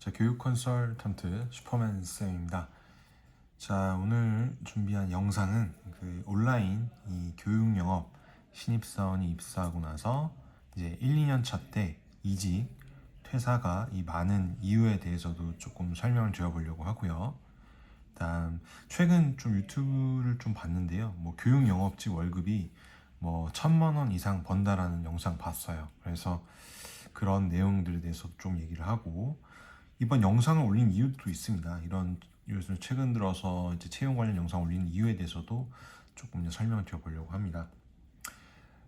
자, 교육 컨설턴트 슈퍼맨 쌤입니다. 자, 오늘 준비한 영상은 온라인 이 교육 영업 신입사원이 입사하고 나서 이제 1, 2년 차 때 이직, 퇴사가 이 많은 이유에 대해서도 조금 설명을 드려보려고 하고요. 일단 최근 좀 유튜브를 좀 봤는데요. 뭐 교육 영업직 월급이 뭐 1,000만 원 이상 번다라는 영상 봤어요. 그래서 그런 내용들에 대해서 좀 얘기를 하고 이번 영상을 올린 이유도 있습니다. 이런 요즘 최근 들어서 이제 채용 관련 영상 올린 이유에 대해서도 조금 이제 설명을 드려보려고 합니다.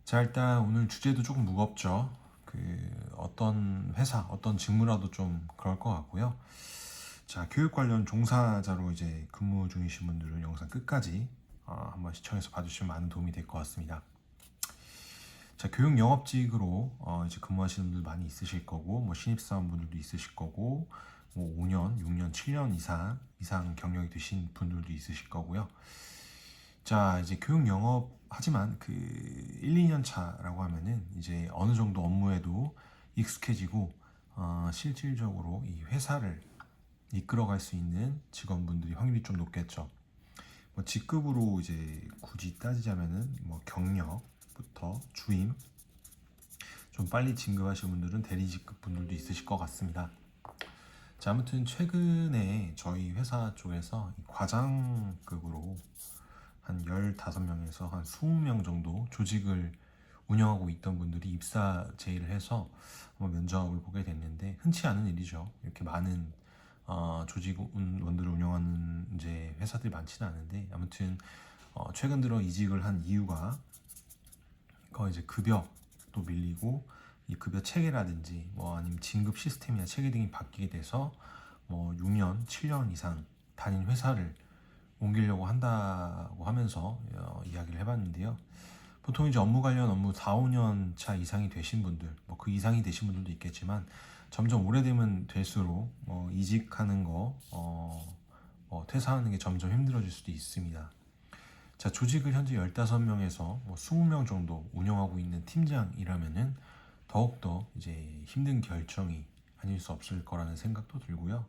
자, 일단 오늘 주제도 조금 무겁죠. 어떤 회사, 어떤 직무라도 좀 그럴 것 같고요. 자, 교육 관련 종사자로 이제 근무 중이신 분들은 영상 끝까지 한번 시청해서 봐주시면 많은 도움이 될 것 같습니다. 자, 교육 영업직으로 이제 근무하시는 분들 많이 있으실 거고, 뭐 신입사원분들도 있으실 거고, 뭐 5년, 6년, 7년 이상 경력이 되신 분들도 있으실 거고요. 자, 이제 교육 영업 하지만 1, 2년 차라고 하면은 이제 어느 정도 업무에도 익숙해지고 실질적으로 이 회사를 이끌어갈 수 있는 직원분들이 확률이 좀 높겠죠. 뭐 직급으로 이제 굳이 따지자면은 뭐 경력부터 주임, 좀 빨리 진급하신 분들은 대리 직급 분들도 있으실 것 같습니다. 자, 아무튼 최근에 저희 회사 쪽에서 과장급으로 한 15명에서 한 20명 정도 조직을 운영하고 있던 분들이 입사 제의를 해서 한번 면접을 보게 됐는데, 흔치 않은 일이죠. 이렇게 많은 조직원들을 운영하는 이제 회사들이 많지는 않은데, 아무튼 최근 들어 이직을 한 이유가 이제 급여도 밀리고 이 급여 체계라든지 뭐 아니면 진급 시스템이나 체계 등이 바뀌게 돼서 뭐 6년, 7년 이상 다닌 회사를 옮기려고 한다고 하면서 이야기를 해봤는데요. 보통 이제 업무 관련 업무 4, 5년 차 이상이 되신 분들, 뭐 그 이상이 되신 분들도 있겠지만 점점 오래되면 될수록 이직하는 거, 퇴사하는 게 점점 힘들어질 수도 있습니다. 자, 조직을 현재 15명에서 뭐 20명 정도 운영하고 있는 팀장이라면은 더욱더 이제 힘든 결정이 아닐 수 없을 거라는 생각도 들고요.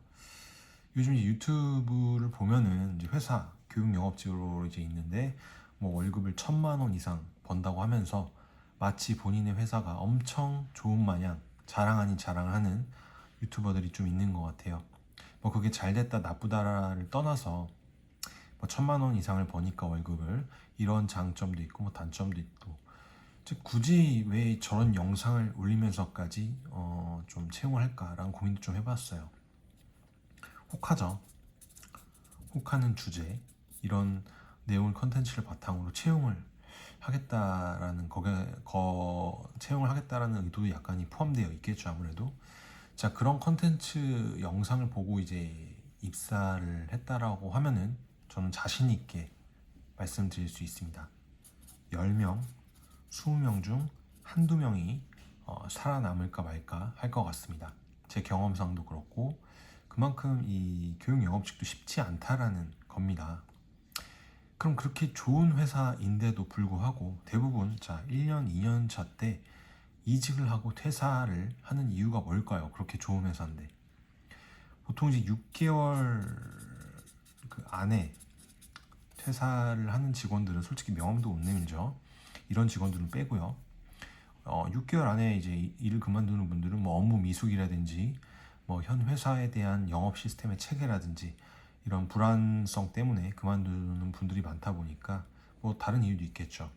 요즘 이제 유튜브를 보면은 이제 회사 교육 영업직으로 이제 있는데 뭐 월급을 1,000만 원 이상 번다고 하면서 마치 본인의 회사가 엄청 좋은 마냥 자랑 아닌 자랑을 하는 유튜버들이 좀 있는 것 같아요. 뭐 그게 잘 됐다 나쁘다를 떠나서 뭐 1,000만 원 이상을 버니까 월급을 이런 장점도 있고 뭐 단점도 있고, 즉 굳이 왜 저런 영상을 올리면서까지 좀 채용을 할까라는 고민도 좀 해봤어요. 혹하죠. 혹하는 주제, 이런 내용을 컨텐츠를 바탕으로 채용을 하겠다라는 채용을 하겠다라는 의도도 약간이 포함되어 있겠죠, 아무래도. 자, 그런 컨텐츠 영상을 보고 이제 입사를 했다라고 하면은 저는 자신 있게 말씀드릴 수 있습니다. 10명, 20명 중 한두 명이 살아남을까 말까 할 것 같습니다. 제 경험상도 그렇고 그만큼 이 교육 영업직도 쉽지 않다라는 겁니다. 그럼 그렇게 좋은 회사인데도 불구하고 대부분 1년, 2년 차 때 이직을 하고 퇴사를 하는 이유가 뭘까요? 그렇게 좋은 회사인데. 보통 이제 6개월 안에 퇴사를 하는 직원들은 솔직히 명함도 못 내밀죠. 이런 직원들은 빼고요. 6개월 안에 이제 일을 그만두는 분들은 뭐 업무 미숙이라든지 뭐 현 회사에 대한 영업 시스템의 체계라든지 이런 불안성 때문에 그만두는 분들이 많다 보니까 뭐 다른 이유도 있겠죠.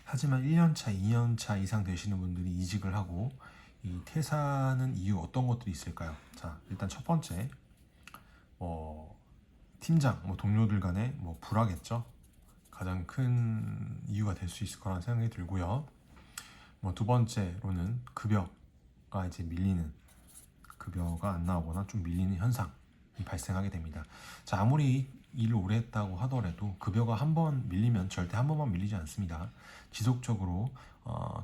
하지만 1년차, 2년차 이상 되시는 분들이 이직을 하고 이 퇴사는 이유 어떤 것들이 있을까요? 자, 일단 첫 번째, 팀장, 동료들 간의 불화겠죠. 가장 큰 이유가 될 수 있을 거라는 생각이 들고요. 두 번째로는 급여가 이제 밀리는, 급여가 안 나오거나 좀 밀리는 현상이 발생하게 됩니다. 자, 아무리 일을 오래 했다고 하더라도 급여가 한 번 밀리면 절대 한 번만 밀리지 않습니다. 지속적으로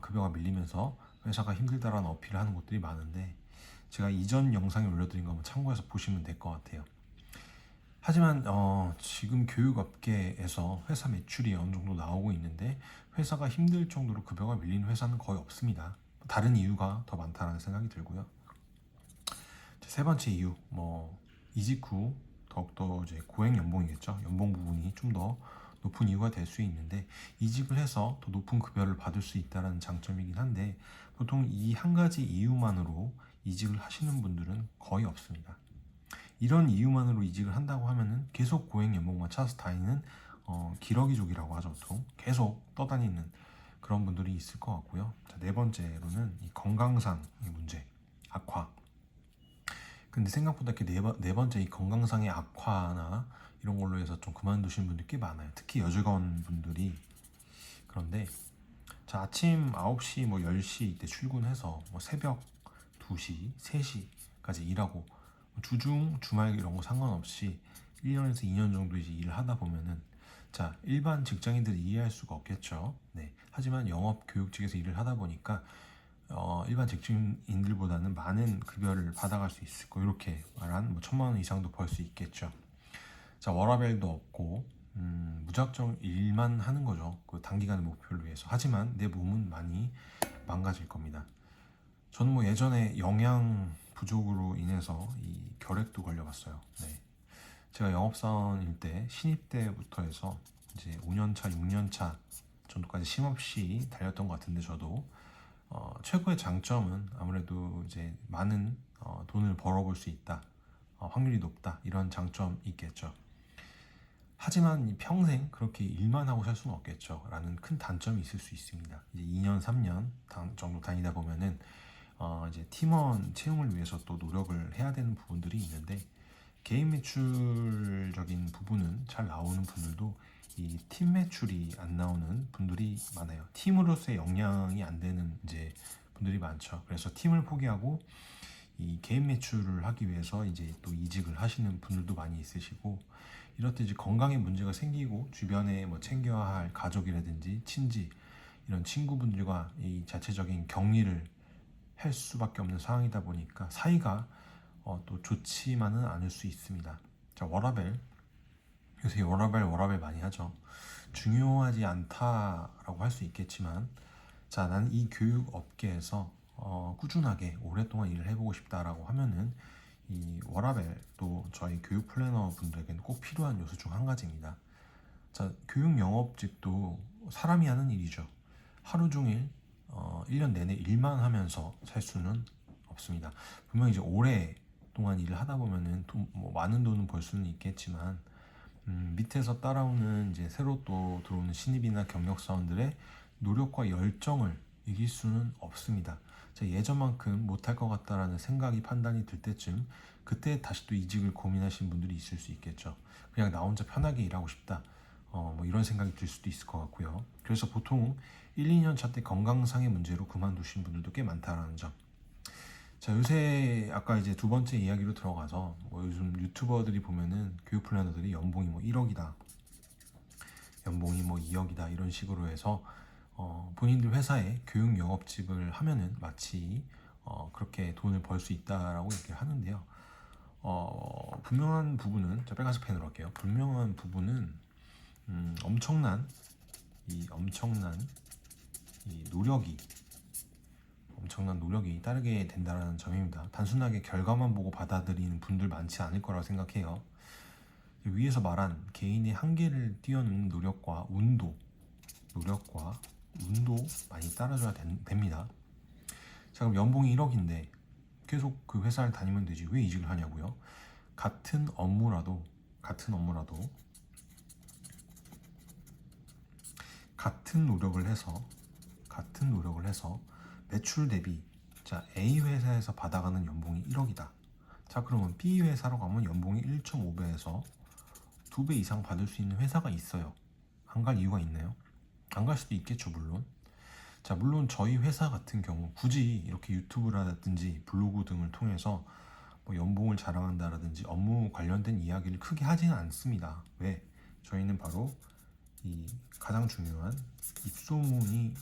급여가 밀리면서 회사가 힘들다라는 어필을 하는 곳들이 많은데, 제가 이전 영상에 올려드린 거 한번 참고해서 보시면 될 것 같아요. 하지만 지금 교육업계에서 회사 매출이 어느 정도 나오고 있는데 회사가 힘들 정도로 급여가 밀리는 회사는 거의 없습니다. 다른 이유가 더 많다는 생각이 들고요. 세 번째 이유, 뭐 이직 후 더욱더 이제 고액 연봉이겠죠. 연봉 부분이 좀 더 높은 이유가 될 수 있는데, 이직을 해서 더 높은 급여를 받을 수 있다는 장점이긴 한데, 보통 이 한 가지 이유만으로 이직을 하시는 분들은 거의 없습니다. 이런 이유만으로 이직을 한다고 하면은 계속 고액 연봉만 찾아서 다니는 기러기족이라고 하죠. 보통 계속 떠다니는 그런 분들이 있을 것 같고요. 자, 네 번째로는 이 건강상의 문제, 악화. 근데 생각보다 이렇게 네 번째 이 건강상의 악화나 이런 걸로 해서 좀 그만두신 분들 꽤 많아요. 특히 여직원 분들이. 그런데 자, 아침 9시 뭐 10시 이때 출근해서 뭐 새벽 2시, 3시까지 일하고, 주중, 주말 이런 거 상관없이 1년에서 2년 정도 이제 일을 하다 보면은, 자, 일반 직장인들이 이해할 수가 없겠죠. 네. 하지만 영업 교육직에서 일을 하다 보니까 일반 직장인들보다는 많은 급여를 받아갈 수 있을 거, 이렇게 말한 뭐 1,000만 원 이상도 벌 수 있겠죠. 자, 워라밸도 없고 무작정 일만 하는 거죠. 그 단기간의 목표를 위해서. 하지만 내 몸은 많이 망가질 겁니다. 저는 뭐 예전에 영양 부족으로 인해서 이 결핵도 걸려봤어요. 네. 제가 영업사원일 때 신입 때부터 해서 이제 5년차, 6년차 정도까지 쉼없이 달렸던 것 같은데, 저도 최고의 장점은 아무래도 이제 많은 돈을 벌어볼 수 있다, 확률이 높다, 이런 장점이 있겠죠. 하지만 평생 그렇게 일만 하고 살 수는 없겠죠 라는 큰 단점이 있을 수 있습니다. 이제 2년, 3년 정도 다니다 보면은 이제 팀원 채용을 위해서 또 노력을 해야 되는 부분들이 있는데, 개인 매출적인 부분은 잘 나오는 분들도 이 팀 매출이 안 나오는 분들이 많아요. 팀으로서의 역량이 안 되는 이제 분들이 많죠. 그래서 팀을 포기하고 이 개인 매출을 하기 위해서 이제 또 이직을 하시는 분들도 많이 있으시고, 이럴 때 이제 건강에 문제가 생기고 주변에 뭐 챙겨야 할 가족이라든지 친지, 이런 친구분들과 이 자체적인 격리를 할 수밖에 없는 상황이다 보니까 사이가 또 좋지만은 않을 수 있습니다. 자, 워라밸. 요새 워라밸 많이 하죠. 중요하지 않다라고 할 수 있겠지만, 자, 나는 이 교육 업계에서 꾸준하게 오랫동안 일을 해보고 싶다라고 하면은 이 워라밸도 저희 교육 플래너 분들에게는 꼭 필요한 요소 중 한 가지입니다. 자, 교육 영업직도 사람이 하는 일이죠. 하루 종일 1년 내내 일만 하면서 살 수는 없습니다. 분명히 이제 오랫동안 일을 하다 보면은 뭐 많은 돈은 벌 수는 있겠지만, 밑에서 따라오는 이제 새로 또 들어오는 신입이나 경력사원들의 노력과 열정을 이길 수는 없습니다. 자, 예전만큼 못할 것 같다라는 생각이 판단이 들 때쯤, 그때 다시 또 이직을 고민하시는 분들이 있을 수 있겠죠. 그냥 나 혼자 편하게 일하고 싶다, 뭐 이런 생각이 들 수도 있을 것 같고요. 그래서 보통 1, 2년 차 때 건강상의 문제로 그만두신 분들도 꽤 많다라는 점. 자, 요새 아까 이제 두 번째 이야기로 들어가서, 뭐 요즘 유튜버들이 보면은 교육 플래너들이 연봉이 뭐 1억이다, 연봉이 뭐 2억이다, 이런 식으로 해서 본인들 회사에 교육 영업직을 하면은 마치 그렇게 돈을 벌 수 있다라고 얘기를 하는데요. 분명한 부분은, 자, 빨간색 펜으로 할게요. 분명한 부분은 엄청난 이 엄청난 노력이 따르게 된다는 점입니다. 단순하게 결과만 보고 받아들이는 분들 많지 않을 거라고 생각해요. 위에서 말한 개인의 한계를 뛰어넘는 노력과 운도 많이 따라줘야 됩니다. 자, 그럼 연봉이 1억인데 계속 그 회사를 다니면 되지 왜 이직을 하냐고요? 같은 업무라도 같은 노력을 해서 매출 대비, 자, A 회사에서 받아가는 연봉이 1억이다. 자, 그러면 B 회사로 가면 연봉이 1.5배에서 2배 이상 받을 수 있는 회사가 있어요. 안 갈 이유가 있나요? 안 갈 수도 있겠죠, 물론. 자, 물론 저희 회사 같은 경우 굳이 이렇게 유튜브라든지 블로그 등을 통해서 뭐 연봉을 자랑한다라든지 업무 관련된 이야기를 크게 하지는 않습니다. 왜? 저희는 바로 이 가장 중요한 입소문이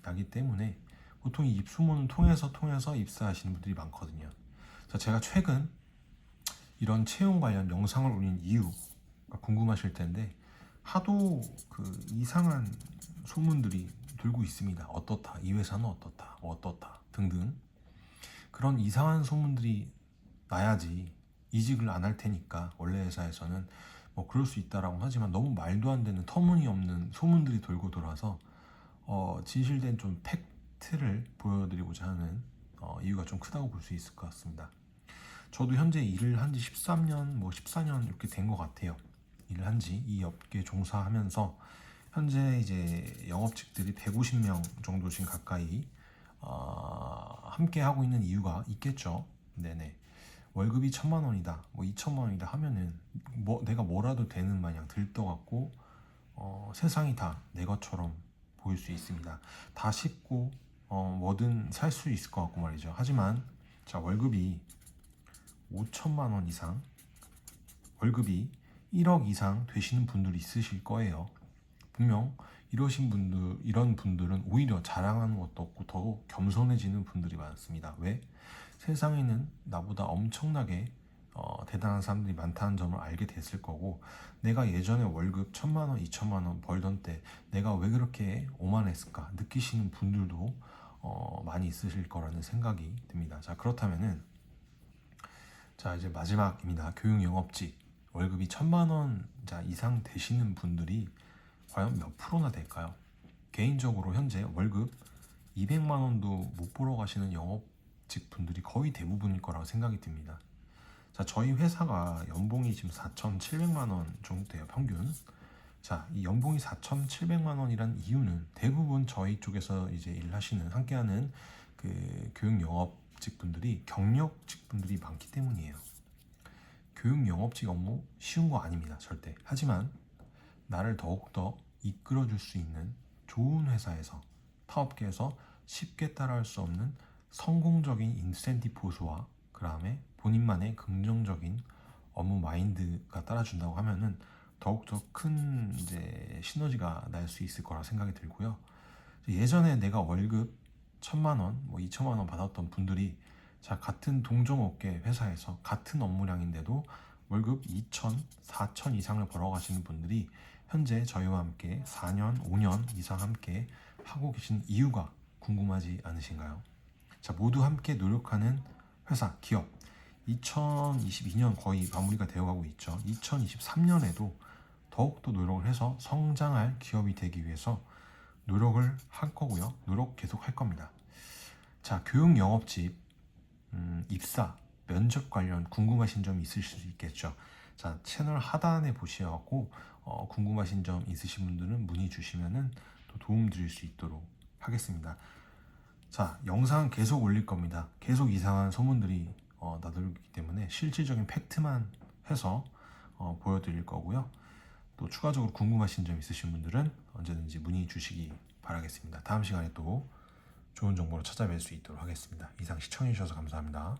나기 때문에 보통 이 입소문을 통해서 입사하시는 분들이 많거든요. 자, 제가 최근 이런 채용 관련 영상을 올린 이유가 궁금하실 텐데, 하도 그 이상한 소문들이 돌고 있습니다. 어떻다, 이 회사는 어떻다, 뭐 어떻다 등등. 그런 이상한 소문들이 나야지 이직을 안 할 테니까 원래 회사에서는 뭐 그럴 수 있다라고 하지만 너무 말도 안 되는 터무니없는 소문들이 돌고 돌아서 진실된 좀 팩트를 보여드리고자 하는 이유가 좀 크다고 볼 수 있을 것 같습니다. 저도 현재 일을 한 지 13년, 뭐 14년 이렇게 된 것 같아요. 일을 한 지 이 업계에 종사하면서 현재 이제 영업직들이 150명 정도 지금 가까이 함께 하고 있는 이유가 있겠죠. 네네. 월급이 1,000만 원이다, 뭐 2천만 원이다 하면은 뭐 내가 뭐라도 되는 마냥 들떠갖고 세상이 다 내 것처럼 보일 수 있습니다. 다 쉽고 뭐든 살 수 있을 것 같고 말이죠. 하지만 자, 월급이 5천만 원 이상, 월급이 1억 이상 되시는 분들이 있으실 거예요. 분명 이런 분들은 오히려 자랑하는 것도 없고 더 겸손해지는 분들이 많습니다. 왜? 세상에는 나보다 엄청나게 대단한 사람들이 많다는 점을 알게 됐을 거고, 내가 예전에 월급 1,000만 원, 2천만 원 벌던 때 내가 왜 그렇게 오만했을까 느끼시는 분들도 많이 있으실 거라는 생각이 듭니다. 자, 그렇다면은 자, 이제 마지막입니다. 교육 영업직 월급이 1,000만 원 이상 되시는 분들이 과연 몇 프로나 될까요? 개인적으로 현재 월급 200만 원도 못 벌어 가시는 영업직 분들이 거의 대부분일 거라고 생각이 듭니다. 자, 저희 회사가 연봉이 지금 4,700만 원 정도 돼요, 평균. 자, 이 연봉이 4,700만 원이란 이유는 대부분 저희 쪽에서 이제 일하시는, 함께하는 그 교육 영업직 분들이 경력직 분들이 많기 때문이에요. 교육 영업직 업무 쉬운 거 아닙니다, 절대. 하지만 나를 더욱더 이끌어줄 수 있는 좋은 회사에서, 타업계에서 쉽게 따라할 수 없는 성공적인 인센티브 보수와 그 다음에 본인만의 긍정적인 업무 마인드가 따라준다고 하면은 더욱더 큰 이제 시너지가 날 수 있을 거라 생각이 들고요. 예전에 내가 월급 1,000만 원, 뭐 2천만 원 받았던 분들이 자, 같은 동종업계 회사에서 같은 업무량인데도 월급 2천, 4천 이상을 벌어가시는 분들이 현재 저희와 함께 4년, 5년 이상 함께 하고 계신 이유가 궁금하지 않으신가요? 자, 모두 함께 노력하는 회사, 기업. 2022년 거의 마무리가 되어가고 있죠. 2023년에도 더욱더 노력을 해서 성장할 기업이 되기 위해서 노력을 할 거고요. 노력 계속 할 겁니다. 자, 교육 영업직 입사, 면접 관련 궁금하신 점 있으실 수 있겠죠. 자, 채널 하단에 보시고 궁금하신 점 있으신 분들은 문의 주시면은 또 도움 드릴 수 있도록 하겠습니다. 자, 영상 계속 올릴 겁니다. 계속 이상한 소문들이 나돌기 때문에 실질적인 팩트만 해서 보여드릴 거고요. 또 추가적으로 궁금하신 점 있으신 분들은 언제든지 문의 주시기 바라겠습니다. 다음 시간에 또 좋은 정보로 찾아뵐 수 있도록 하겠습니다. 이상 시청해주셔서 감사합니다.